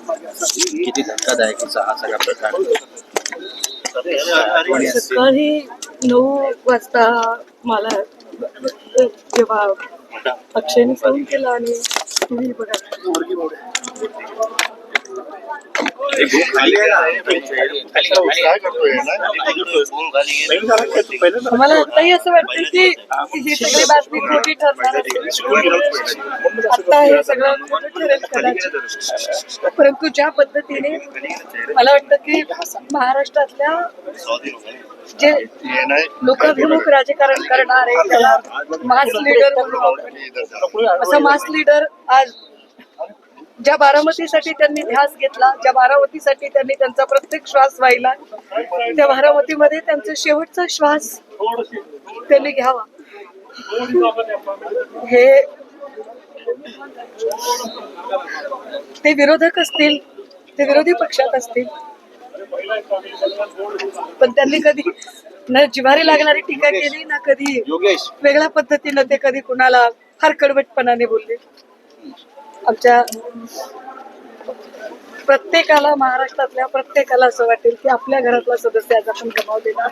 किती धक्कादायक हा सगळा प्रकार. सकाळी 9 वाजता मला जेव्हा अक्षयने फोन केला आणि तुम्ही बघा मला आताही असं वाटतं की ही सगळी बातमी खोटी ठरणार आता हे सगळं खोटं ठरेल कदाचित, परंतु ज्या पद्धतीने मला वाटतं की महाराष्ट्रातल्या जे लोकाभिमुख राजकारण करणारे त्याला मास लीडर म्हणून असं मास लीडर आज ज्या बारामतीसाठी त्यांनी ध्यास घेतला, ज्या बारामतीसाठी त्यांनी त्यांचा प्रत्येक श्वास वाहिला, त्या बारामतीमध्ये त्यांचा शेवटचा श्वास त्यांनी घ्यावा हे ते विरोधक असतील, ते विरोधी पक्षात असतील, पण त्यांनी कधी न जिव्हारी लागणारी टीका केली ना कधी वेगळ्या पद्धतीनं ते कधी कुणाला फार कडवटपणाने बोलले. आमच्या प्रत्येकाला, महाराष्ट्रातल्या प्रत्येकाला असं वाटेल की आपल्या घरातला सदस्य आज आपण गमावलेला